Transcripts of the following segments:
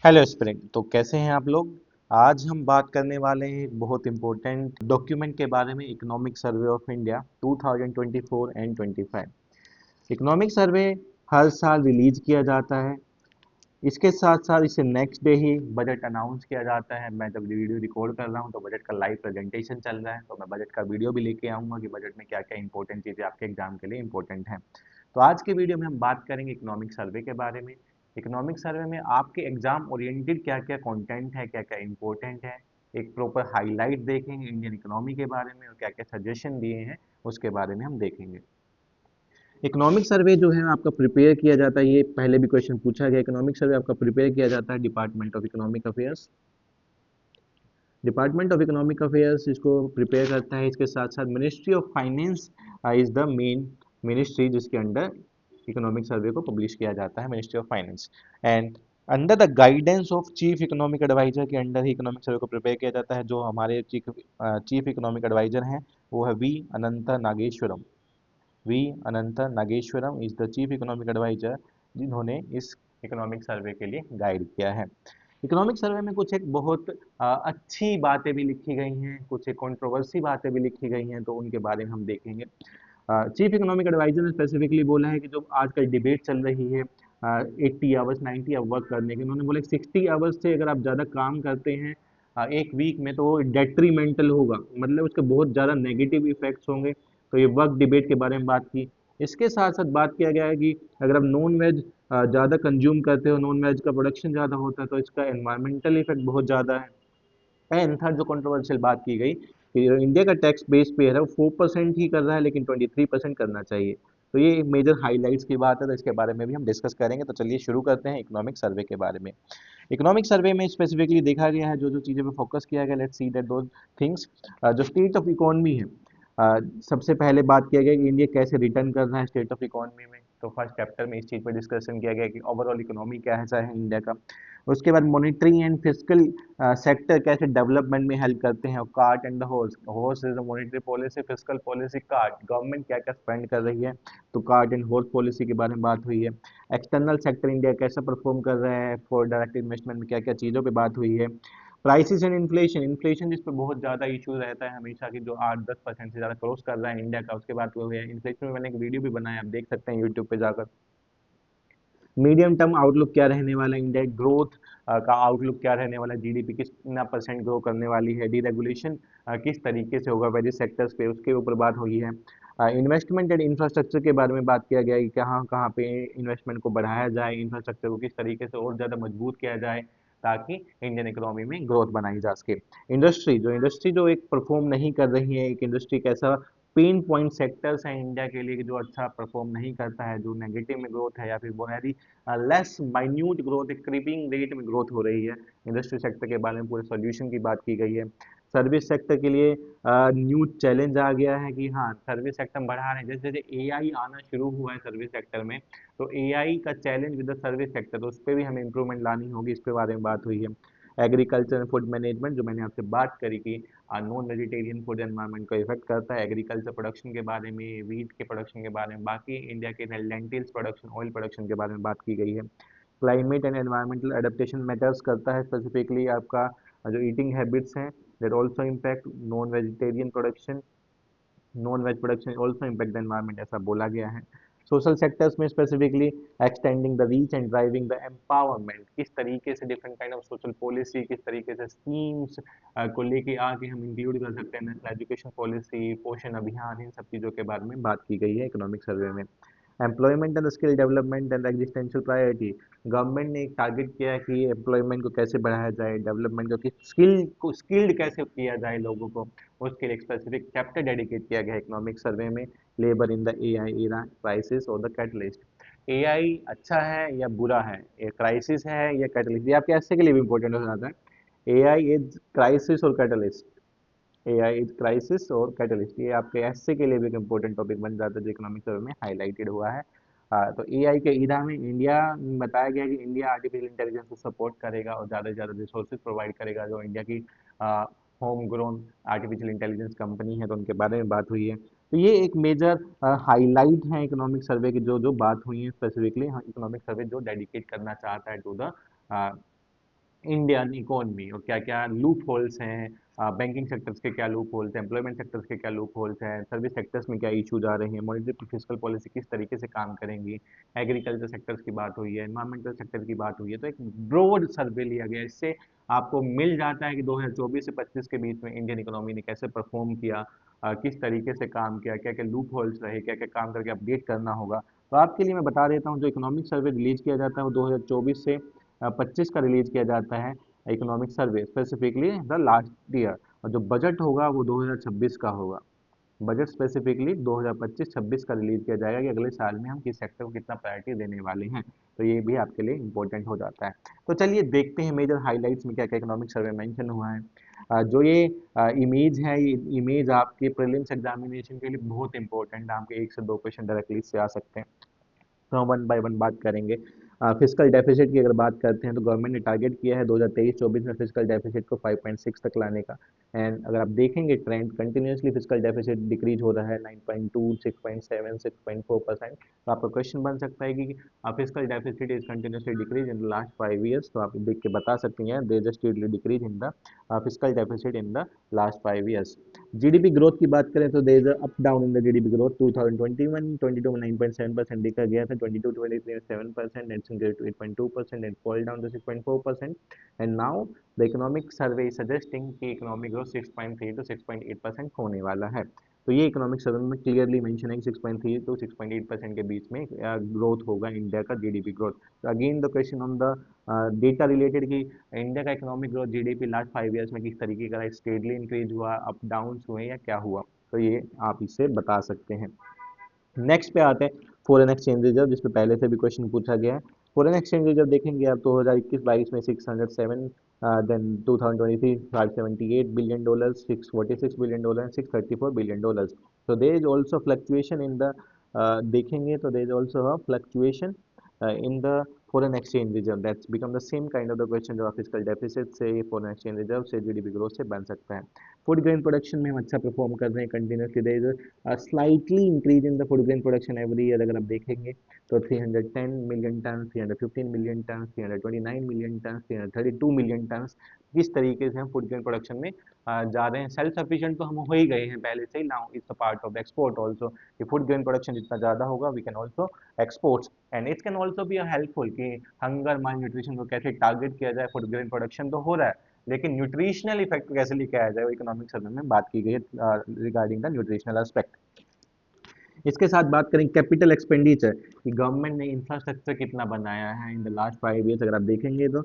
Hello spring. तो कैसे हैं आप लोग। आज हम बात करने वाले हैं एक बहुत इंपॉर्टेंट डॉक्यूमेंट के बारे में, economic survey of India 2024 and 25। Economic survey हर साल रिलीज किया जाता है। इसके साथ साथ इसे नेक्स्ट डे ही बजट अनाउंस किया जाता है। मैं जब वीडियो रिकॉर्ड कर रहा हूँ तो बजट का लाइव प्रेजेंटेशन चल रहा है, तो मैं बजट का वीडियो भी लेके आऊँगा कि बजट में क्या क्या इंपॉर्टेंट चीज़ें आपके एग्जाम के लिए इंपॉर्टेंट हैं। तो आज के वीडियो में हम बात करेंगे इकोनॉमिक सर्वे के बारे में। इकोनॉमिक सर्वे में आपके एग्जाम ओरिएंटेड क्या क्या कंटेंट है, क्या क्या इंपॉर्टेंट है, एक प्रॉपर हाईलाइट देखेंगे इंडियन इकोनॉमी के बारे में और क्या क्या सजेशन दिए हैं उसके बारे में हम देखेंगे। इकोनॉमिक सर्वे जो है आपका प्रिपेयर किया जाता है, ये पहले भी क्वेश्चन पूछा गया। इकोनॉमिक सर्वे आपका प्रिपेयर किया जाता है department of economic affairs. Department of economic affairs इसको प्रिपेयर करता है। इसके साथ साथ ministry of finance is the main ministry जिसके अंडर इकोनॉमिक सर्वे को पब्लिश किया जाता है, ministry of finance. And under the guidance of chief economic adviser के अंडर ही इकोनॉमिक सर्वे को प्रिपेयर किया जाता है। जो हमारे चीफ इकोनॉमिक एडवाइजर हैं वो है V Anantha Nageswaran. V Anantha Nageswaran is the chief economic adviser जिन्होंने इस इकोनॉमिक सर्वे के लिए गाइड किया है। इकोनॉमिक सर्वे में कुछ एक बहुत अच्छी बातें भी लिखी गई हैं, कुछ एक कंट्रोवर्सी बातें भी लिखी गई हैं, तो उनके बारे में हम देखेंगे। चीफ इकोनॉमिक एडवाइजर ने स्पेसिफिकली बोला है कि जो आजकल डिबेट चल रही है 80 आवर्स 90 आवर वर्क करने के, उन्होंने बोला 60 आवर्स से अगर आप ज़्यादा काम करते हैं एक वीक में, तो वो डेट्रीमेंटल होगा, मतलब उसके बहुत ज़्यादा नेगेटिव इफेक्ट्स होंगे। तो ये वर्क डिबेट के बारे में बात की। इसके साथ साथ बात किया गया है कि अगर आप नॉन वेज ज़्यादा कंज्यूम करते हो, नॉन वेज का प्रोडक्शन ज़्यादा होता है, तो इसका एनवायरमेंटल इफेक्ट बहुत ज़्यादा है। एंड थर्ड जो कंट्रोवर्शियल बात की गई कि इंडिया का टैक्स बेस पे है वो 4% ही कर रहा है, लेकिन 23% करना चाहिए। तो ये एक मेजर हाईलाइट्स की बात है, तो इसके बारे में भी हम डिस्कस करेंगे। तो चलिए शुरू करते हैं इकोनॉमिक सर्वे के बारे में। इकोनॉमिक सर्वे में स्पेसिफिकली देखा गया है जो जो चीज़ें पे फोकस किया गया, लेट्स सी दैट दो थिंग्स। जो स्टेट ऑफ इकोनॉमी है, सबसे पहले बात किया गया कि इंडिया कैसे रिटर्न कर रहा है स्टेट ऑफ इकोनॉमी में। तो फर्स्ट चैप्टर में इस चीज़ पर डिस्कशन किया गया कि ओवरऑल इकोनॉमी क्या ऐसा है इंडिया का। उसके बाद मॉनिटरिंग एंड फिजिकल सेक्टर कैसे डेवलपमेंट में हेल्प करते हैं। और cart and the horse, horse is the monetary policy, physical policy cart, government क्या क्या स्पेंड कर रही है, तो कार्ट एंड हॉर्स पॉलिसी के बारे में बात हुई है। एक्सटर्नल सेक्टर इंडिया कैसा परफॉर्म कर रहा है, फॉर डायरेक्ट इन्वेस्टमेंट में क्या क्या चीज़ों पे बात हुई है। प्राइसेस एंड इन्फ्लेशन, इन्फ्लेशन जिस पे बहुत ज़्यादा इशू रहता है हमेशा की, जो 8-10% से ज़्यादा क्रॉस कर रहा है इंडिया का, उसके बाद वो है इन्फ्लेशन में। मैंने एक वीडियो भी बनाया, आप देख सकते हैं यूट्यूब पे जाकर। मीडियम टर्म आउटलुक क्या रहने वाला है, इंडिया ग्रोथ का आउटलुक क्या रहने वाला है, जीडीपी कितना परसेंट ग्रो करने वाली है, डीरेगुलेशन किस तरीके से होगा वेरियस सेक्टर्स पे, उसके ऊपर बात हुई है। इन्वेस्टमेंट एंड इंफ्रास्ट्रक्चर के बारे में बात किया गया है कि कहाँ कहाँ पे इन्वेस्टमेंट को बढ़ाया जाए, इंफ्रास्ट्रक्चर को किस तरीके से और ज़्यादा मजबूत किया जाए ताकि इंडियन इकोनॉमी में ग्रोथ बनाई जा सके। इंडस्ट्री जो एक परफॉर्म नहीं कर रही है, एक इंडस्ट्री कैसा पेन पॉइंट सेक्टर्स हैं इंडिया के लिए कि जो अच्छा परफॉर्म नहीं करता है, जो नेगेटिव में ग्रोथ है या फिर बुनियादी लेस माइन्यूट ग्रोथ, एक क्रीपिंग रेट में ग्रोथ हो रही है। इंडस्ट्री सेक्टर के बारे में पूरे सॉल्यूशन की बात की गई है। सर्विस सेक्टर के लिए न्यू चैलेंज आ गया है कि हाँ, सर्विस सेक्टर बढ़ा रहे हैं, जैसे जैसे एआई आना शुरू हुआ है सर्विस सेक्टर में, तो एआई का challenge with the service sector, तो उस पर भी हमें इंप्रूवमेंट लानी होगी, इस पे बारे में बात हुई है। एग्रीकल्चर एंड फूड मैनेजमेंट, जो मैंने आपसे बात करी कि नॉन वेजिटेरियन फूड एनवायरनमेंट को इफेक्ट करता है, एग्रीकल्चर प्रोडक्शन के बारे में, वीट के प्रोडक्शन के बारे में, बाकी इंडिया के लेंटिल्स प्रोडक्शन, ऑयल प्रोडक्शन के बारे में बात की गई है। Climate and environmental adaptation matters करता है, स्पेसिफिकली आपका जो ईटिंग हैबिट्स हैं that also impact non vegetarian production, non veg production also impact the environment, ऐसा बोला गया है। सोशल सेक्टर्स में specifically extending the reach and driving the empowerment, किस तरीके से different kind of social policy, किस तरीके से स्कीम्स को लेके आके हम इंक्लूड कर सकते हैं। नेशनल एजुकेशन पॉलिसी, पोषण अभियान, इन सब चीज़ों के बारे में बात की गई है इकोनॉमिक सर्वे में। Employment and skill development and existential priority, government ने एक टारगेट किया है कि एम्प्लॉयमेंट को कैसे बढ़ाया जाए, डेवलपमेंट को, स्किल्ड कैसे किया जाए लोगों को, उसके लिए एक स्पेसिफिक चैप्टर डेडिकेट किया गया है इकोनॉमिक सर्वे में। Labour in the AI era, crisis और द कैटलिस्ट। एआई अच्छा है या बुरा है, ये क्राइसिस है या कैटलिस्ट, ये आपके ऐसे के लिए भी इंपॉर्टेंट हो जाता है। एआई इज क्राइसिस और कैटलिस्ट, एआई इज क्राइसिस और कैटलिस्ट, ये आपके एसए के लिए भी एक इंपॉर्टेंट टॉपिक बन जाता है जो इकोनॉमिक सर्वे में हाईलाइटेड हुआ है। तो एआई के इरा में इंडिया बताया गया कि इंडिया आर्टिफिशियल इंटेलिजेंस को सपोर्ट करेगा और ज़्यादा से ज़्यादा रिसोर्सेज प्रोवाइड करेगा। जो इंडिया की home grown artificial intelligence company है, तो उनके बारे में बात हुई है। तो ये एक मेजर हाईलाइट है इकोनॉमिक सर्वे की, जो जो बात हुई है स्पेसिफिकली इकोनॉमिक सर्वे जो डेडिकेट करना चाहता है टू द इंडियन इकोनॉमी और क्या क्या लूप होल्स हैं, बैंकिंग सेक्टर्स के क्या लूप होल्स हैं, एम्प्लॉयमेंट सेक्टर्स के क्या लूप होल्स हैं, सर्विस सेक्टर्स में क्या इशूज आ रहे हैं, मॉनेटरी फिस्कल पॉलिसी किस तरीके से काम करेंगी, एग्रीकल्चर सेक्टर्स की बात हुई है, एनवायरमेंटल सेक्टर की बात हुई है, तो एक ब्रॉड सर्वे लिया गया। इससे आपको मिल जाता है कि 2024 से 25 के बीच में इंडियन इकोनॉमी ने कैसे परफॉर्म किया, किस तरीके से काम किया, क्या क्या लूप होल्स रहे, क्या क्या काम करके अपडेट करना होगा। तो आपके लिए मैं बता देता हूँ, जो इकोनॉमिक सर्वे रिलीज किया जाता है वो 2024 से 25 का रिलीज किया जाता है, economic survey specifically the last year. और जो बजट होगा वो 2026 का होगा। बजट स्पेसिफिकली 2025-26 का रिलीज किया जाएगा कि अगले साल में हम किस सेक्टर को कितना प्रायोरिटी देने वाले हैं। तो ये भी आपके लिए इंपॉर्टेंट हो जाता है। तो चलिए देखते हैं मेजर हाइलाइट्स में क्या क्या इकोनॉमिक सर्वे मेंशन हुआ है। जो ये इमेज है, ये इमेज आपके प्रीलिम्स एग्जामिनेशन के लिए बहुत इंपॉर्टेंट है। आपके 1 से 2 क्वेश्चन डायरेक्टली इससे आ सकते हैं। तो हम वन बाय वन बात करेंगे। फिजिकल डेफिसिट की अगर बात करते हैं तो गवर्नमेंट ने टारगेट किया है 2023-24 में फिजिकल डेफिसिट को 5.6 तक लाने का। एंड अगर आप देखेंगे trend continuously physical deficit decrease हो रहा है, 9.2, 6.7, 6.4%। तो आपका क्वेश्चन बन सकता है कि physical deficit is continuously decrease in the last 5 years। तो आप देख के बता सकते हैं there is a steadily decrease in the physical deficit in the last 5 years। GDP growth की बात करें तो there is up down in the GDP growth. 2021-22 में 9.7% देखा गया था, 22-23 में 7%, नेट्स increase to 8.2% and fall down to 6.4%। And now the economic survey suggesting कि इकोनॉमिक ग्रोथ 6.3 to 6.8% होने वाला है। तो ये इकोनॉमिक सर्वे में क्लियरली मेंशन है कि 6.3 to 6.8% के बीच में ग्रोथ होगा इंडिया का जीडीपी ग्रोथ। तो again the question on the data related कि इंडिया का economic growth GDP last 5 years में किस तरीके का स्टेडली इंक्रीज हुआ, अप डाउन हुए या क्या हुआ, तो ये आप इससे बता सकते हैं। नेक्स्ट पे आते हैं फॉरेन एक्सचेंज रिजर्व, जिस पे पहले से भी क्वेश्चन पूछा गया है। फॉरेन एक्सचेंज रिजर्व देखेंगे आप 2021-22 में 607, then 2023 $578 billion, $646 billion, $634 billion। so there is also fluctuation in the देखेंगे तो there is also a fluctuation in the foreign exchange reserve that's become the same kind of the question जो physical deficit से, foreign exchange reserve से, GDP growth से बन सकता है। Food grain production में हम अच्छा परफॉर्म कर रहे हैं continuously. There is slightly increase in the food grain production every year. अगर आप देखेंगे तो 310 million tonne, 315 million tonne, 329 million tonne, 332 million tonne, किस तरीके से हम फूड ग्रेन प्रोडक्शन में जा रहे हैं। सेल्फ सफिशिएंट तो हम हो ही गए हैं पहले से ही। Now it's a part of export also, कि फूड ग्रेन प्रोडक्शन जितना ज़्यादा होगा we can also exports. And it can also be helpful कि हंगर माल न्यूट्रिशन को कैसे टारगेट किया जाए। फूड ग्रेन प्रोडक्शन तो हो रहा है, लेकिन न्यूट्रिशनल इफेक्ट कैसे लेके आया जाए वो इकोनॉमिक सर्वे में बात की गई है रिगार्डिंग द न्यूट्रिशनल एस्पेक्ट। इसके साथ बात करें कैपिटल एक्सपेंडिचर कि गवर्नमेंट ने इंफ्रास्ट्रक्चर कितना बनाया है इन द लास्ट 5 years। अगर आप देखेंगे तो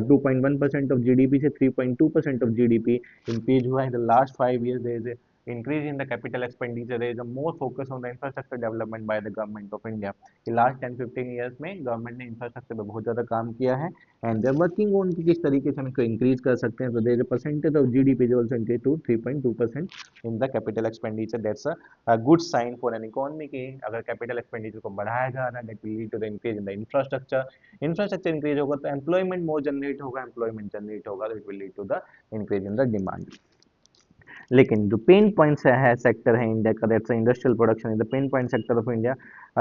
2.1% ऑफ जीडीपी से 3.2% ऑफ जीडीपी इंक्रीज हुआ है in the last 5 years। There is increase in the capital expenditure, there is a more focus on the infrastructure development by the government of India। कि last 10-15 years में government ने infrastructure पे बहुत ज़्यादा काम किया है and they are working on कि किस तरीके से हम इसको इंक्रीज कर सकते हैं। तो there is a percentage of GDP is also increase to 3.2% in the capital expenditure. That's good sign for an economy की अगर कैपिटल एक्सपेंडिचर को बढ़ाया जा रहा है, that will lead to the increase in the infrastructure. Infrastructure increase होगा तो employment more generate होगा, एम्प्लॉयमेंट जनरेट होगा तो it will lead to the increase in the demand. लेकिन जो पेन पॉइंट्स है सेक्टर है इंडिया का, that's industrial production is the pain point sector of India.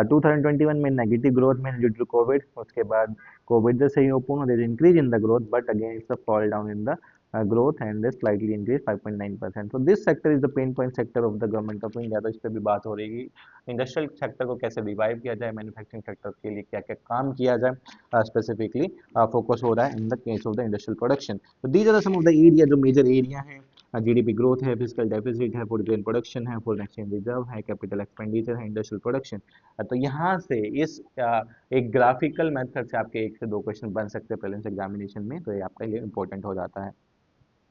2021 में नेगेटिव ग्रोथ में ड्यू टू कोविड, उसके बाद कोविड जैसे ही ओपन हो, there increase in the growth but again it's a fall down in the growth and they slightly increase 5.9%। so this sector is the pain point sector of the government of India। तो इस पे भी बात हो रही है industrial sector को कैसे रिवाइव किया जाए, मैन्युफैक्चरिंग सेक्टर के लिए क्या क्या काम किया जाए। स्पेसिफिकली फोकस हो रहा है in the case of the industrial production. तो these are some of the area जो मेजर एरिया है। जीडीपी ग्रोथ है, फिजिकल डेफिसिट है, फूड ग्रेन प्रोडक्शन है, फॉरेन एक्सचेंज रिजर्व है, कैपिटल एक्सपेंडिचर है, इंडस्ट्रियल प्रोडक्शन। तो यहाँ से इस एक ग्राफिकल मेथड से आपके 1 से 2 क्वेश्चन बन सकते हैं प्रीलिम्स एग्जामिनेशन में, तो ये आपके लिए इंपॉर्टेंट हो जाता है।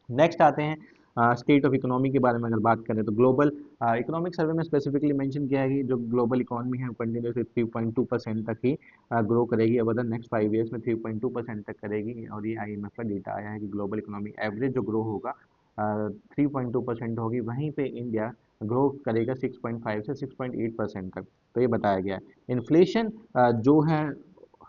नेक्स्ट आते हैं स्टेट ऑफ इकोनॉमी के बारे में अगर बात करें तो ग्लोबल इकोनॉमिक सर्वे में स्पेसिफिकली मेंशन किया है कि जो ग्लोबल इकोनॉमी है वो कंटिन्यूसली 3.2% तक ही ग्रो करेगी। अब नेक्स्ट 5 years में 3.2% तक करेगी और ये आईएमएफ का डेटा आया है कि ग्लोबल इकोनॉमी एवरेज जो ग्रो होगा 3.2% होगी, वहीं पे इंडिया ग्रो करेगा 6.5 से 6.8% तक। तो ये बताया गया है। इन्फ्लेशन जो है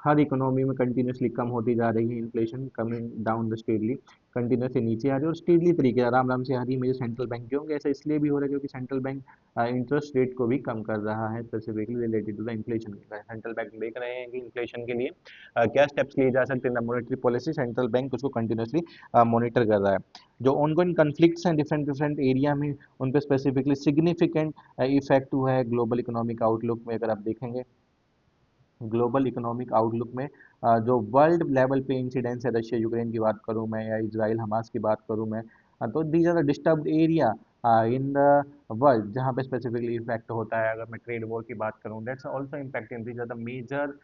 हर इकोनॉमी में कंटिन्यूसली कम होती जा रही है, inflation coming down the steadily, continuously नीचे आ रही है और स्टेडली तरीके से आराम आराम से आ रही है। मेरे सेंट्रल बैंक क्यों, ऐसा इसलिए भी हो रहा है क्योंकि सेंट्रल बैंक इंटरेस्ट रेट को भी कम कर रहा है, specifically related to the inflation. Central bank देख रहे हैं कि इन्फ्लेशन के लिए क्या स्टेप्स लिए जा सकते हैं, मॉनेटरी पॉलिसी सेंट्रल बैंक उसको कंटिन्यूसली मॉनिटर कर रहा है। जो ऑनगोइंग कन्फ्लिक्ट्स हैं डिफरेंट डिफरेंट एरिया में, उन पर स्पेसिफिकली सिग्निफिकेंट इफेक्ट हुआ है ग्लोबल इकोनॉमिक आउटलुक में। अगर आप देखेंगे ग्लोबल इकोनॉमिक आउटलुक में जो वर्ल्ड लेवल पे इंसिडेंस है, रशिया यूक्रेन की बात करूं मैं या इजराइल हमास की बात करूं मैं, तो these are the disturbed area in the world जहां पे स्पेसिफिकली इफेक्ट होता है। अगर मैं ट्रेड वॉर की बात करूं, that's also impacting, these are the major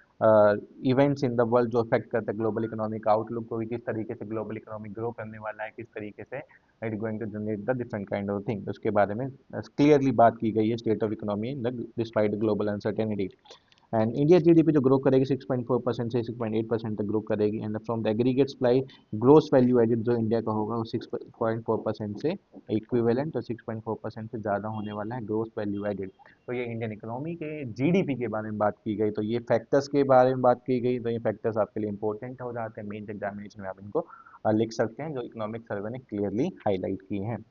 events in the world जो अफेक्ट करते हैं ग्लोबल इकोनॉमिक आउटलुक को, किस तरीके से ग्लोबल इकोनॉमी ग्रो करने वाला है, किस तरीके से it going to generate the different kind of thing, उसके बारे में क्लियरली बात की गई है, state of economy in the despite global uncertainty. And India GDP जो ग्रो करेगी 6.4% से 6.8% तक ग्रो करेगी। And from the aggregate supply gross value added जो इंडिया का होगा वो 6.4% से इक्विवेलेंट और 6.4% से ज़्यादा होने वाला है ग्रोस वैल्यू एडेड। तो ये इंडियन इकोनॉमी के जीडीपी के बारे में बात की गई, तो ये फैक्टर्स के बारे में बात की गई, तो ये फैक्टर्स आपके लिए इंपॉर्टेंट हो जाते हैं, मेन एग्जामिनेशन में आप इनको लिख सकते हैं जो इकोनॉमिक सर्वे ने क्लियरली हाईलाइट की हैं।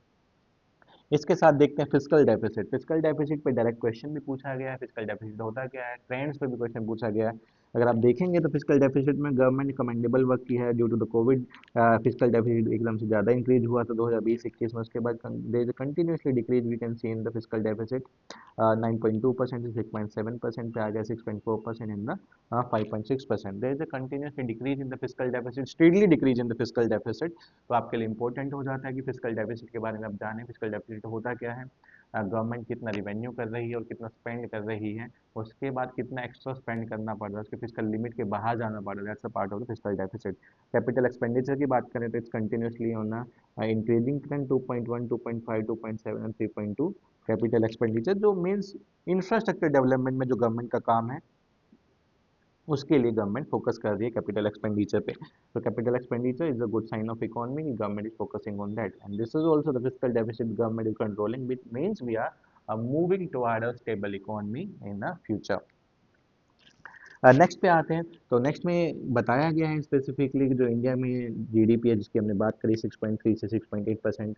इसके साथ देखते हैं फिस्कल डेफिसिट। फिस्कल डेफिसिट पे डायरेक्ट क्वेश्चन भी पूछा गया है, फिस्कल डेफिसिट होता क्या है, ट्रेंड्स पे भी क्वेश्चन पूछा गया है। अगर आप देखेंगे तो फिस्कल डेफिसिट में गवर्नमेंट ने कमेंडेबल वर्क किया है। Due to the COVID fiscal deficit एकदम से ज़्यादा इंक्रीज हुआ था 2020-21 में, उसके बाद there is a continuously decrease we can see in the fiscal deficit. 9.2% से 6.7% पे आ गया, 6.4% in the 5.6%। There is a continuously decrease in the fiscal deficit, steadily decrease in the fiscal deficit. तो आपके लिए इंपॉर्टेंट हो जाता है कि फिस्कल डेफिसिट के बारे में आप जानें। फिस्कल डेफिसिट होता क्या है, गवर्नमेंट कितना रिवेन्यू कर रही है और कितना स्पेंड कर रही है, उसके बाद कितना एक्स्ट्रा स्पेंड करना पड़ रहा है, उसके फिस्कल लिमिट के बाहर जाना पड़ रहा है, that's a part of the fiscal deficit. Capital expenditure की बात करें तो it's continuously on increasing trend, 2.1, 2.5, 2.7 and 3.2 capital expenditure, जो मीन्स इंफ्रास्ट्रक्चर डेवलपमेंट में जो गवर्नमेंट का काम है उसके लिए गवर्नमेंट फोकस कर रही है कैपिटल एक्सपेंडिचर पे। तो capital expenditure is a good sign of economy, government is focusing on that and this is also the fiscal deficit government is controlling, which means we are moving toward a stable economy in the future. Next पे आते हैं, तो next में बताया गया है specifically कि जो इंडिया में जीडीपी है जिसकी हमने बात करी 6.3 से 6.8%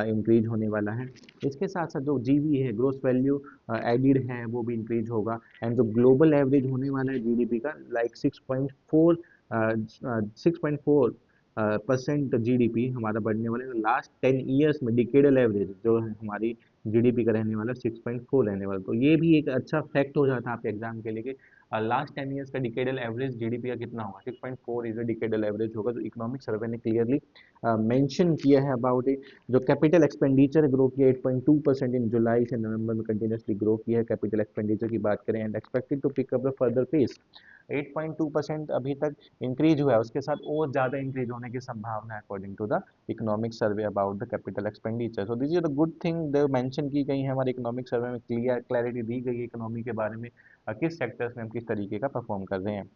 इंक्रीज होने वाला है। इसके साथ साथ जो जीवी है ग्रोस वैल्यू एडिड है वो भी इंक्रीज होगा। एंड जो ग्लोबल एवरेज होने वाला है जीडीपी का लाइक 6.4 परसेंट जीडीपी हमारा बढ़ने वाला है। लास्ट 10 ईयर्स में डिकेडल एवरेज जो है हमारी जीडीपी का रहने वाला 6.4 रहने वाला। तो ये भी एक अच्छा फैक्ट हो जाता है आपके एग्जाम के लिए, लास्ट 10 ईयर्स का डिकेडल एवरेज जीडीपी का कितना होगा, 6.4 इज अ डिकेडल एवरेज होगा, जो इकोनॉमिक सर्वे ने क्लियरली मेंशन किया है अबाउट इट। जो कैपिटल एक्सपेंडिचर ग्रो किया 8.2% इन जुलाई से नवंबर में कंटिन्यूसली ग्रो किया है कैपिटल एक्सपेंडिचर की बात करें, and expected to pick up the further pace. 8.2% अभी तक इंक्रीज हुआ है, उसके साथ और ज़्यादा इंक्रीज होने की संभावना है according to the economic survey about the capital expenditure. So this is the good thing जो मेंशन की गई है हमारे इकोनॉमिक सर्वे में, क्लैरिटी दी गई है इकोनॉमी के बारे में, किस सेक्टर्स में हम किस तरीके का परफॉर्म कर रहे हैं।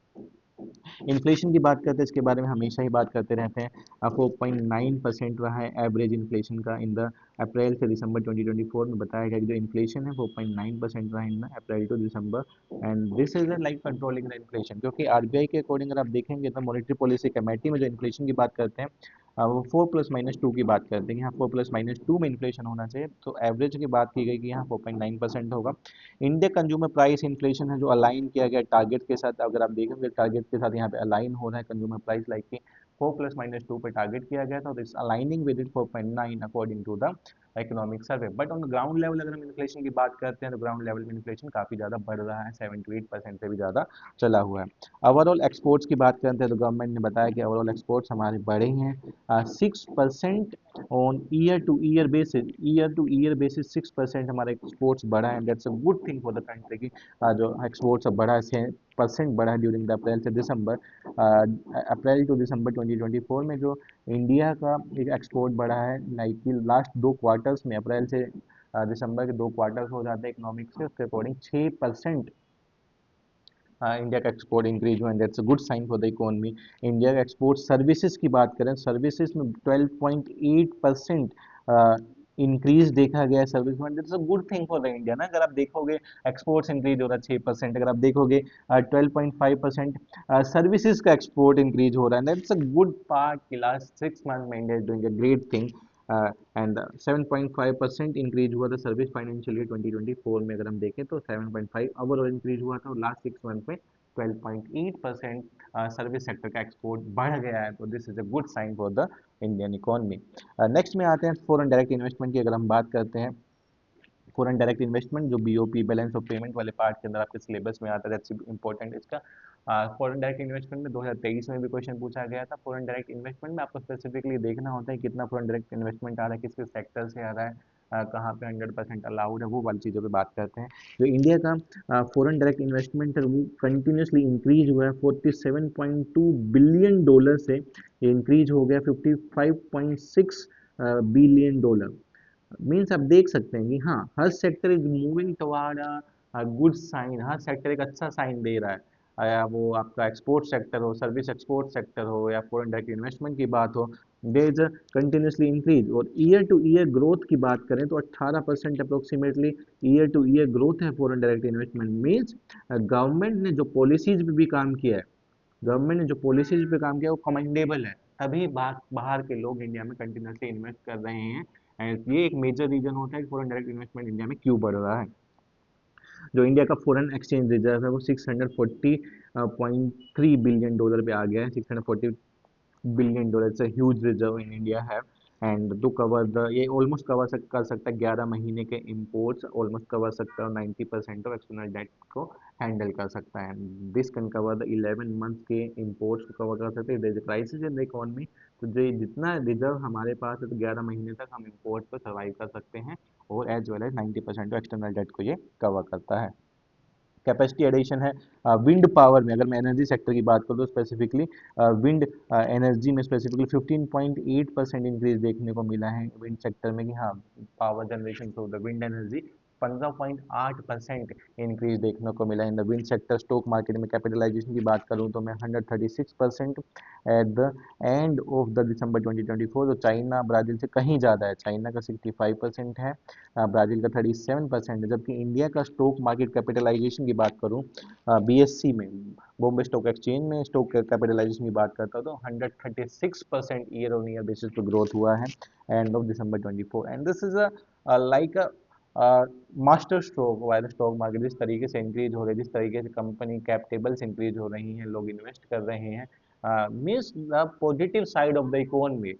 इन्फ्लेशन की बात करते हैं, इसके बारे में हमेशा ही बात करते रहते हैं। 4.9% रहा है एवरेज इन्फ्लेशन का इन द अप्रैल से दिसंबर 2024 में। बताया गया कि जो इन्फ्लेशन है 4.9% रहा in the April to December, and this is like controlling the inflation, क्योंकि आरबीआई के अकॉर्डिंग अगर आप देखेंगे तो मॉनेटरी पॉलिसी कमेटी में जो इन्फ्लेशन की बात करते हैं वो 4+-2 की बात करते हैं। यहाँ 4+-2 में इन्फ्लेशन होना चाहिए, तो एवरेज की बात की गई कि यहाँ 4.9% होगा। इंडिया कंज्यूमर प्राइस इन्फ्लेशन है जो अलाइन किया गया टारगेट के साथ, अगर आप देखेंगे टारगेट के साथ यहाँ पे अलाइन हो रहा है कंज्यूमर प्राइस, लाइक कि 4+-2 पे टारगेट किया गया था, this aligning with it 4.9 according to the economic survey. But on ground level अगर हम इन्फ्लेशन की बात करते हैं तो ग्राउंड लेवल में इन्फ्लेशन काफ़ी ज़्यादा बढ़ रहा है, 7 to 8% से भी ज़्यादा चला हुआ है। ओवरऑल एक्सपोर्ट्स की बात करते हैं तो गवर्नमेंट ने बताया कि ओवरऑल एक्सपोर्ट्स हमारे बढ़े हैं 6% on year to year basis 6% हमारा एक्सपोर्ट्स बढ़ा है, that's a good thing for the country की जो एक्सपोर्ट्स बढ़ा है 6% बढ़ा है ड्यूरिंग द अप्रैल से दिसंबर। अप्रैल टू दिसंबर 2024 में जो इंडिया का एक एक्सपोर्ट बढ़ा है, लाइक कि लास्ट 2 क्वार्टर्स में अप्रैल से दिसंबर के 2 क्वार्टर्स हो जाते हैं इकोनॉमिक से, उसके अकॉर्डिंग 6% इंडिया का एक्सपोर्ट इंक्रीज हुआ, and that's a good sign for the economy. India का एक्सपोर्ट सर्विसेज की बात करें, सर्विसेज में 12.8% इंक्रीज देखा गया है सर्विस में, it's a good thing for the India ना। अगर आप देखोगे एक्सपोर्ट्स इंक्रीज हो रहा है 6%, अगर आप देखोगे 12.5% सर्विसेज का एक्सपोर्ट इंक्रीज हो रहा है, दैट्स अ गुड पार्ट कि लास्ट 6 मंथ में India is doing a great thing. And 7.5% increase हुआ था सर्विस फाइनेंशियल ईयर 2024 में, अगर हम देखें तो 7.5 ओवरऑल इंक्रीज हुआ था, और लास्ट 6 मंथ में 12.8% सर्विस सेक्टर का एक्सपोर्ट बढ़ गया है, तो this is a good sign for the Indian economy. Next में आते हैं फॉरेन डायरेक्ट इन्वेस्टमेंट की, अगर हम बात करते हैं फॉरेन डायरेक्ट इन्वेस्टमेंट जो बीओपी बैलेंस ऑफ पेमेंट वाले पार्ट के अंदर आपके सिलेबस में आता है, दैट्स इंपॉर्टेंट इसका। फॉरेन डायरेक्ट इन्वेस्टमेंट में 2023 में भी क्वेश्चन पूछा गया था। फॉरेन डायरेक्ट इन्वेस्टमेंट में आपको स्पेसिफिकली देखना होता है कितना फॉरेन डायरेक्ट इन्वेस्टमेंट आ रहा है, किस सेक्टर से आ रहा है, कहाँ पे 100% अलाउड है, वो वाली चीज़ों पे बात करते हैं। जो इंडिया का फॉरेन डायरेक्ट इन्वेस्टमेंट है वो कंटिन्यूसली इंक्रीज हुआ है, 47.2 बिलियन डॉलर से ये इंक्रीज हो गया 55.6 बिलियन डॉलर। मीन्स आप देख सकते हैं कि हाँ, हर sector is moving toward a good sign, हर सेक्टर एक अच्छा साइन दे रहा है। या वो आपका एक्सपोर्ट सेक्टर हो, सर्विस एक्सपोर्ट सेक्टर हो, या फॉरेन डायरेक्ट इन्वेस्टमेंट की बात हो, there is a continuously increase. और ईयर टू ईयर ग्रोथ की बात करें तो 18% approximately year to year growth है foreign direct investment. Means government ने जो पॉलिसीज पे भी काम किया है, गवर्नमेंट ने जो पॉलिसीज पे काम किया वो कमेंडेबल है, तभी बाहर के लोग इंडिया में कंटिन्यूसली इन्वेस्ट कर रहे हैं। ये एक मेजर रीजन होता है कि फॉरेन डायरेक्ट इन्वेस्टमेंट इंडिया में क्यों बढ़ रहा है। जो इंडिया का फॉरेन एक्सचेंज रिजर्व है वो 640.3 बिलियन डॉलर पे आ गया है। 640 बिलियन डॉलर से ह्यूज रिजर्व इन इंडिया है। एंड टू कवर द, ये ऑलमोस्ट कर सकता है 11 महीने के इंपोर्ट्स, ऑलमोस्ट कवर सकता है 90% ऑफ एक्सटर्नल डेट को हैंडल कर सकता है। This can cover the 11 month के इंपोर्ट्स को कवर कर सकते हैं। There is crisis in the economy, तो जो जितना रिजर्व हमारे पास है तो 11 महीने तक हम इंपोर्ट पर सर्वाइव कर सकते हैं, और as well as 90% of external debt को ये कवर करता है। कैपेसिटी एडिशन है विंड पावर में, अगर मैं एनर्जी सेक्टर की बात करूँ तो स्पेसिफिकली विंड एनर्जी में स्पेसिफिकली 15.8% इंक्रीज देखने को मिला है विंड सेक्टर में, कि हाँ, power generation through the wind energy 15.8% increase देखने को मिला in the wind sector. Stock market में कैपिटलाइजेशन की बात करूँ तो मैं 136% at the end of the दिसंबर 2024, तो चाइना ब्राजील से कहीं ज़्यादा है, चाइना का 65% है, ब्राज़ील का 37% है। जबकि इंडिया का स्टॉक मार्केट कैपिटलाइजेशन की बात करूँ बीएससी में, बॉम्बे स्टॉक एक्सचेंज में स्टॉक कैपिटलाइजेशन की बात करता हूँ तो 136% ईयर ऑन ईयर बेसिस पे ग्रोथ हुआ है end of December 24। And this is a like a master stroke why the stock market जिस तरीके से इंक्रीज हो रही है, जिस तरीके से कंपनी कैप टेबल्स इंक्रीज हो रही हैं, लोग इन्वेस्ट कर रहे हैं, means the positive side of the economy.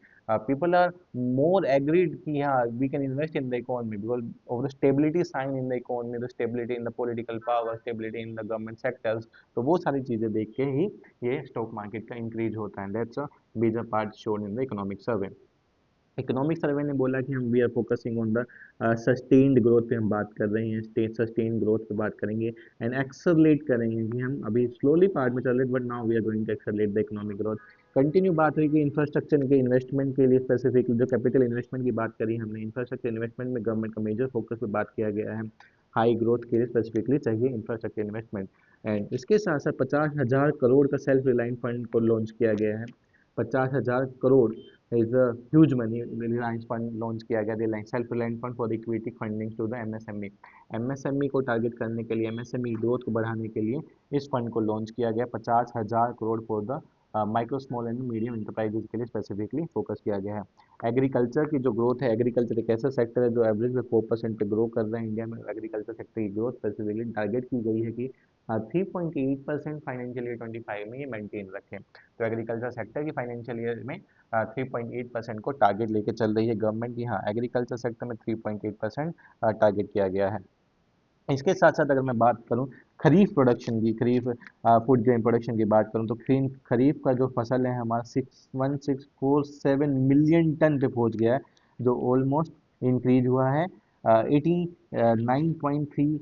People are more agreed कि हाँ, we can invest in the economy because of the stability sign in the economy, the stability in the political power, stability in the government sectors। तो वो सारी चीज़ें देख के ही ये stock market का इंक्रीज होता है। That's a major part shown in the economic survey. Economic survey ने बोला कि हम we are focusing on the sustained growth पे हम बात कर रहे हैं, सस्टेन्ड ग्रोथ पे बात करेंगे एंड एक्सरलेट करेंगे, कि हम अभी स्लोली पार्ट में चल रहे but now we are going to accelerate the economic growth. Continue बात हुई कि इंफ्रास्ट्रक्चर के इन्वेस्टमेंट के लिए स्पेसिफिकली जो कैपिटल इन्वेस्टमेंट की बात करी हमने, इंफ्रास्ट्रक्चर इन्वेस्टमेंट में गवर्नमेंट का मेजर फोकस पे बात किया गया है। हाई ग्रोथ के लिए स्पेसिफिकली चाहिए इंफ्रास्ट्रक्चर इन्वेस्टमेंट। एंड इसके साथ साथ 50,000 करोड़ का सेल्फ रिलायंस फंड को लॉन्च किया गया है। 50,000 crore is a huge money। Reliance fund launch किया गया, reliance self reliance fund for equity funding to the MSME. MSME को टारगेट करने के लिए, एमएसएमई ग्रोथ को बढ़ाने के लिए इस फंड को लॉन्च किया गया। 50,000 crore for the micro small and medium enterprises के लिए स्पेसिफिकली फोकस किया गया है। एग्रीकल्चर की जो ग्रोथ है, एग्रीकल्चर एक ऐसा सेक्टर है जो एवरेज में 4% पे ग्रो कर रहा है। इंडिया में एग्रीकल्चर सेक्टर की ग्रोथ स्पेसिफिकली टारगेट की गई है कि 3.8% फाइनेंशियल ईयर 25 में ये मेंटेन रखें। तो एग्रीकल्चर सेक्टर की फाइनेंशियल ईयर में 3.8% को टारगेट लेके चल रही है गवर्नमेंट की। हाँ, एग्रीकल्चर सेक्टर में 3.8% टारगेट किया गया है। इसके साथ साथ अगर मैं बात करूं खरीफ प्रोडक्शन की, खरीफ फूड ग्रेन प्रोडक्शन की बात करूं तो खरीफ का जो फसल है हमारा 61647 मिलियन टन पे पहुंच गया है, जो ऑलमोस्ट इंक्रीज हुआ है 89.3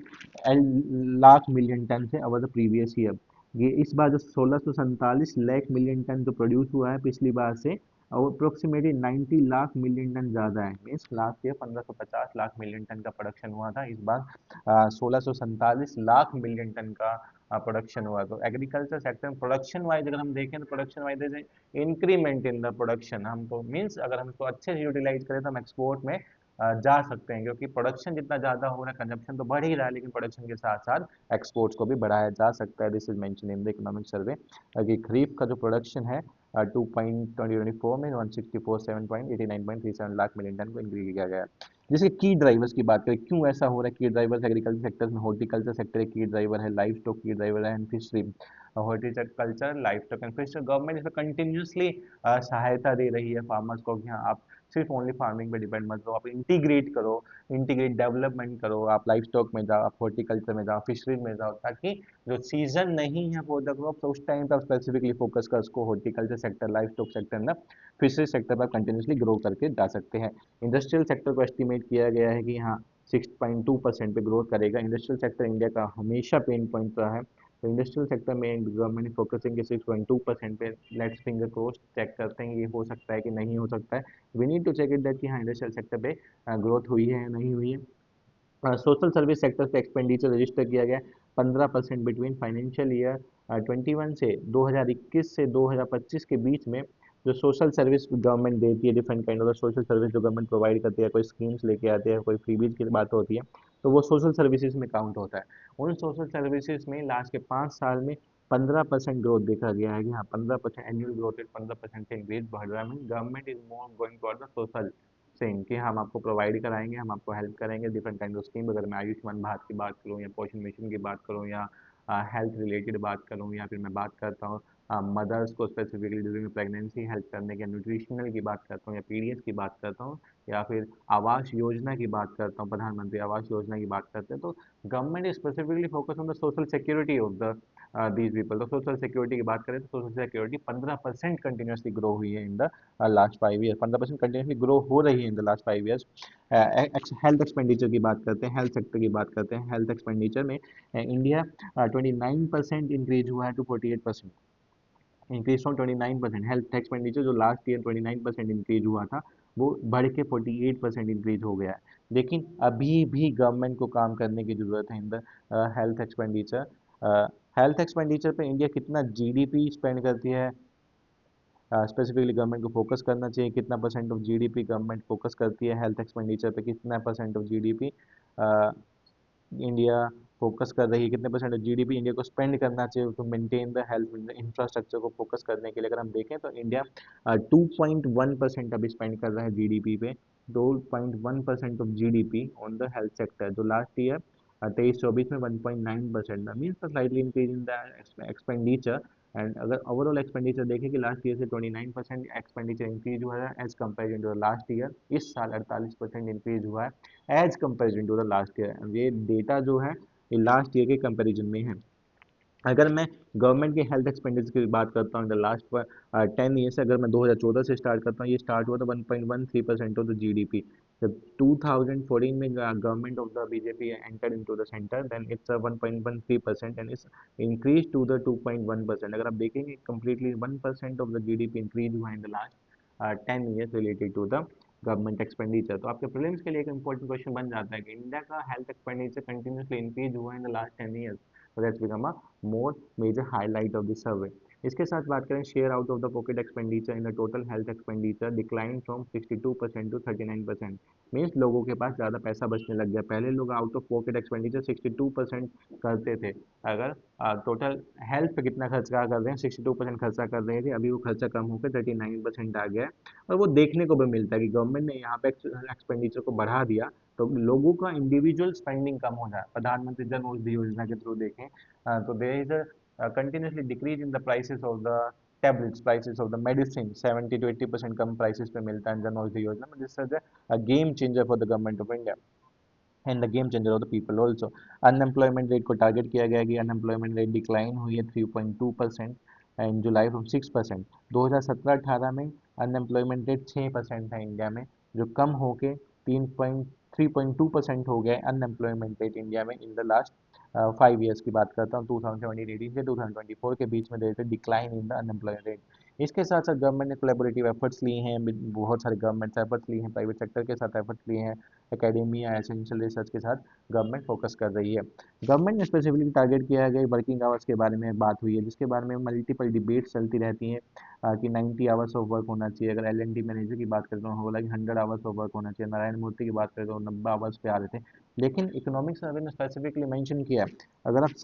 लाख मिलियन टन से ओवर द प्रीवियस ईयर। ये इस बार जो 1647 लाख मिलियन टन जो प्रोड्यूस हुआ है पिछली बार से, और अप्रोक्सीमेटली 90 लाख मिलियन टन ज़्यादा है। Means last year 1550 lakh million ton का प्रोडक्शन हुआ था, इस बार 1647 लाख मिलियन टन का प्रोडक्शन हुआ। तो एग्रीकल्चर सेक्टर में प्रोडक्शन वाइज अगर हम देखें तो production wise increment in the production हमको, मीन्स अगर हम इसको अच्छे से यूटिलाइज करें तो हम एक्सपोर्ट में जा सकते हैं, क्योंकि प्रोडक्शन जितना ज़्यादा हो रहा है, कंजप्शन तो बढ़ ही रहा है, लेकिन प्रोडक्शन के साथ साथ एक्सपोर्ट्स को भी बढ़ाया जा सकता है। This is mention in the economic सर्वे कि खरीफ का जो प्रोडक्शन है 2024 में 164.89.37 लाख मिलियन टन को इंक्रीज किया गया है। जैसे की ड्राइवर्स की बात करें, क्यों ऐसा हो रहा है? की ड्राइवर्स एग्रीकल्चर सेक्टर में, हॉर्टिकल्चर सेक्टर एक की ड्राइवर है, लाइफ स्टॉक की ड्राइवर है, and fishery. Horticulture, life stock and fishery, government इसमें कंटिन्यूसली सहायता दे रही है फार्मर्स को कि हाँ आप सिर्फ ओनली फार्मिंग पे डिपेंड मत रहो, आप इंटीग्रेट करो, इंटीग्रेट डेवलपमेंट करो, आप लाइफ स्टॉक में जाओ, आप हॉर्टिकल्चर में जाओ, फिशरी में जाओ, ताकि जो सीजन नहीं है फॉर द क्रॉप, तो उस टाइम पे आप स्पेसिफिकली फोकस कर उसको horticulture sector, life stock sector ना, फिशरी सेक्टर पर कंटिन्यूसली ग्रो करके जा सकते हैं। इंडस्ट्रियल सेक्टर को एस्टिमेट किया गया है कि यहाँ 6.2% पे ग्रोथ करेगा। इंडस्ट्रियल सेक्टर इंडिया का हमेशा पेन पॉइंट रहा है, तो इंडस्ट्रियल सेक्टर में गवर्नमेंट फोकसिंग के 6.2% पे। लेट्स फिंगर क्रॉस, चेक करते हैं ये हो सकता है कि नहीं हो सकता है। We need to check it that कि हाँ इंडस्ट्रियल सेक्टर पे ग्रोथ हुई है या नहीं हुई है। सोशल सर्विस सेक्टर पे एक्सपेंडिचर रजिस्टर किया गया 15% बिटवीन फाइनेंशियल ईयर 21 से 2021 से 2025 के बीच में। जो सोशल सर्विस गवर्नमेंट देती है, different kind of social service जो गवर्नमेंट प्रोवाइड करती है, कोई स्कीम्स लेके आते हैं, कोई फ्रीबीज की बात होती है, तो वो सोशल सर्विसेज में काउंट होता है। उन सोशल सर्विसेज में लास्ट के 5 साल में 15% ग्रोथ देखा गया है कि हाँ 15% एनुअल ग्रोथ रेट 15% से इंक्रीज बढ़ रहा है। Government is more going toward the social same, कि हम आपको प्रोवाइड कराएंगे, हम आपको हेल्प करेंगे, डिफरेंट काइंड ऑफ स्कीम। अगर मैं आयुष्मान भारत की बात करूँ, या पोषण मिशन की बात करूँ, या हेल्थ रिलेटेड बात करूँ, या फिर मैं बात करता हूँ मदर्स को स्पेसिफिकली ड्यूरिंग प्रेगनेंसी हेल्प करने के, न्यूट्रिशनल की बात करता हूँ, या पीडीएस की बात करता हूँ, या फिर आवास योजना की बात करता हूँ, प्रधानमंत्री आवास योजना की बात करते हैं, तो government is specifically focus on the social security of the these people. तो सोशल सिक्योरिटी की बात करें तो सोशल सिक्योरिटी 15% कंटिन्यूसली ग्रो हुई है in the last 5 year, 15% continuously grow हो रही है in the last 5 years. Health expenditure की बात करते हैं, हेल्थ सेक्टर की बात करते हैं। हेल्थ एक्सपेंडिचर में इंडिया 29% इंक्रीज हुआ है to 48%, increase from 29%। Health expenditure जो लास्ट ईयर 29% इंक्रीज हुआ था, वो बढ़ के 48% इंक्रीज हो गया है। लेकिन अभी भी गवर्नमेंट को काम करने की जरूरत है in the health expenditure. Health expenditure पे इंडिया कितना जीडीपी स्पेंड करती है, स्पेसिफिकली गवर्नमेंट को फोकस करना चाहिए। कितना percent of GDP government focus करती है हेल्थ एक्सपेंडिचर पे, कितना percent of GDP India focus कर रही है, कितने परसेंट जीडीपी इंडिया को स्पेंड करना चाहिए to maintain the health infrastructure को फोकस करने के लिए। अगर हम देखें तो इंडिया 2.1% अभी स्पेंड कर रहा है जीडीपी पे, 2.1% of GDP on the health sector, जो लास्ट ईयर 23-24 में 1.9% means slightly increase in the expenditure. And अगर ओवरऑल एक्सपेंडिचर देखें कि लास्ट ईयर से 29% एक्सपेंडिचर इंक्रीज हुआ है as comparison to last year, इस साल 48% इंक्रीज हुआ है as comparison to the last year. ये डेटा जो है ये लास्ट ईयर के कंपैरिजन में है। अगर मैं गवर्नमेंट के हेल्थ एक्सपेंडिचर की बात करता हूँ इन द लास्ट 10 ईयर्स, अगर मैं 2014 से स्टार्ट करता हूँ, ये स्टार्ट हुआ था 1.13% ऑफ द जीडीपी। जब 2014 में government of the BJP enter into the centre, then it's 1.13% and it's increase to the 2.1%। अगर आप देखेंगे completely 1% of the GDP increase हुआ in the last 10 years related to the government expenditure. तो आपके prelims के लिए एक इंपॉर्टेंट क्वेश्चन बन जाता है कि इंडिया का हेल्थ एक्सपेंडिचर कंटिन्यूसली इंक्रीज हुआ in the last 10 years, so that's become a more major highlight of the survey। इसके साथ बात करें share out of the pocket expenditure in the total health expenditure decline from 62% to 39%। Means लोगों के पास ज़्यादा पैसा बचने लग गया। पहले लोग आउट ऑफ पॉकेट एक्सपेंडिचर 62% करते थे। अगर टोटल हेल्थ पे कितना खर्चा कर रहे हैं, 62% खर्चा कर रहे थे, अभी वो खर्चा कम होकर 39% आ गया है। और वो देखने को भी मिलता है कि गवर्नमेंट ने यहाँ पे एक्सपेंडिचर को बढ़ा दिया, तो लोगों का इंडिविजुअल स्पेंडिंग कम हो जाए। प्रधानमंत्री जन औषधि योजना के थ्रू देखें तो there is a continuously decrease in the prices of the tablets, prices of the medicine 70 to 80% कम प्राइसेस पे मिलता है जन औषधि योजना में। This is a game changer for the government of India and the game changer of the people also. Unemployment rate को target किया गया कि unemployment rate decline हुई है 3.2% इन जुलाई फ्रॉम 6%। 2017-18 में अनएम्प्लॉयमेंट रेट 6% था इंडिया में, जो कम होके 3.2% हो गया है अनएम्प्लॉयमेंट रेट इंडिया में इन द लास्ट 5 ईयर्स की बात करता हूँ। 2017-18 से 2024 के बीच में there decline in the unemployment rate. इसके साथ साथ गवर्नमेंट ने कोलैबोरेटिव एफर्ट्स लिए हैं, बहुत सारे गवर्नमेंट एफर्ट्स लिए हैं, प्राइवेट सेक्टर के साथ एफर्ट्स लिए हैं, एकेडेमिया एसेंशियल रिसर्च के साथ गवर्नमेंट फोकस कर रही है। गवर्नमेंट ने स्पेसिफिकली टारगेट किया गया वर्किंग आवर्स के बारे में बात हुई है, जिसके बारे में मल्टीपल डिबेट्स चलती रहती हैं कि 90 आवर्स ऑफ वर्क होना चाहिए। अगर एल एंड डी मैनेजर की बात करें तो उन्होंने बोला कि 100 आवर्स ऑफ वर्क होना चाहिए। नारायण मूर्ति की बात करें तो 90 आवर्स पे आ रहे थे। लेकिन इकोनॉमिक सर्वे ने स्पेसिफिकली मेंशन किया है, अगर आप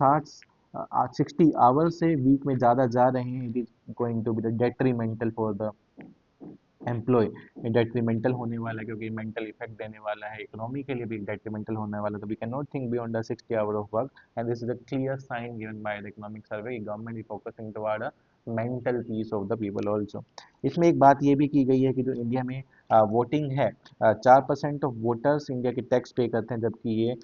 60 आवर्स से वीक में ज़्यादा जा रहे हैं, it is going to be detrimental for the employ. Detrimental होने वाला है, क्योंकि मेंटल इफेक्ट देने वाला है, इकोनॉमी के लिए भी डेट्रीमेंटल होने वाला है। तो we can not think beyond the 60 hour of work, and this is a clear sign given by the economic survey. Government is focusing toward a mental peace of the people also. इसमें एक बात ये भी की गई है कि जो इंडिया में वोटिंग है, 4% ऑफ वोटर्स इंडिया के टैक्स पे करते हैं, जबकि ये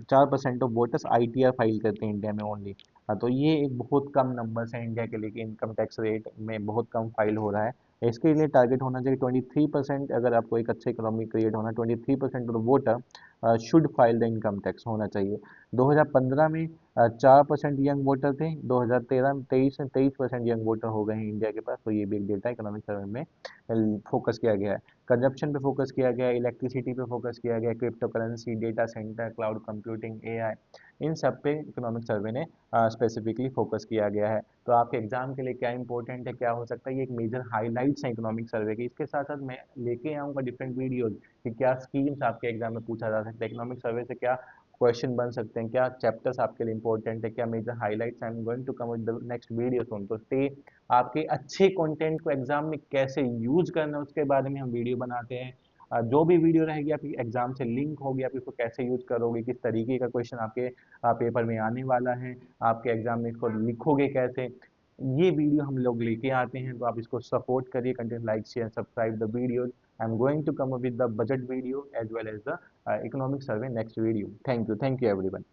4% ऑफ वोटर्स ITR फाइल करते हैं इंडिया में ओनली। तो ये एक बहुत कम नंबर्स है इंडिया के लिए कि इनकम टैक्स रेट में बहुत कम फाइल हो रहा है। इसके लिए टारगेट होना चाहिए 23%। अगर आपको एक अच्छा इकोनॉमी क्रिएट होना, 23% of the voter should file the income tax होना चाहिए। 2015 में 4% यंग वोटर थे, 2013 में 23% यंग वोटर हो गए हैं इंडिया के पास। तो ये भी एक डेटा इकोनॉमिक सर्वे में फोकस किया गया है। कंजप्शन पे फोकस किया गया है, इलेक्ट्रिसिटी पे फोकस किया गया है, crypto currency, data centre, cloud computing, AI, इन सब पे इकोनॉमिक सर्वे ने स्पेसिफिकली फोकस किया गया है। तो आपके एग्जाम के लिए क्या इंपॉर्टेंट है, क्या हो सकता है, ये एक मेजर हाइलाइट्स है इकोनॉमिक सर्वे के। इसके साथ साथ मैं लेके आऊँगा डिफरेंट वीडियोज कि क्या स्कीम्स आपके एग्जाम में पूछा जा सकता है, इकोनॉमिक सर्वे से क्या क्वेश्चन बन सकते हैं, क्या चैप्टर्स आपके लिए इंपॉर्टेंट है, क्या major highlights. I am going to come with the next video soon. तो स्टे, आपके अच्छे कंटेंट को एग्जाम में कैसे यूज करना है उसके बारे में हम वीडियो बनाते हैं। जो भी वीडियो रहेगी आपकी एग्जाम से लिंक होगी, आप इसको कैसे यूज करोगे, किस तरीके का क्वेश्चन आपके पेपर में आने वाला है, आपके एग्जाम में इसको लिखोगे कैसे, ये वीडियो हम लोग लेके आते हैं। तो आप इसको सपोर्ट करिए, content like share subscribe the video. I am going to come with the budget video as well as the economic survey next video. Thank you everyone.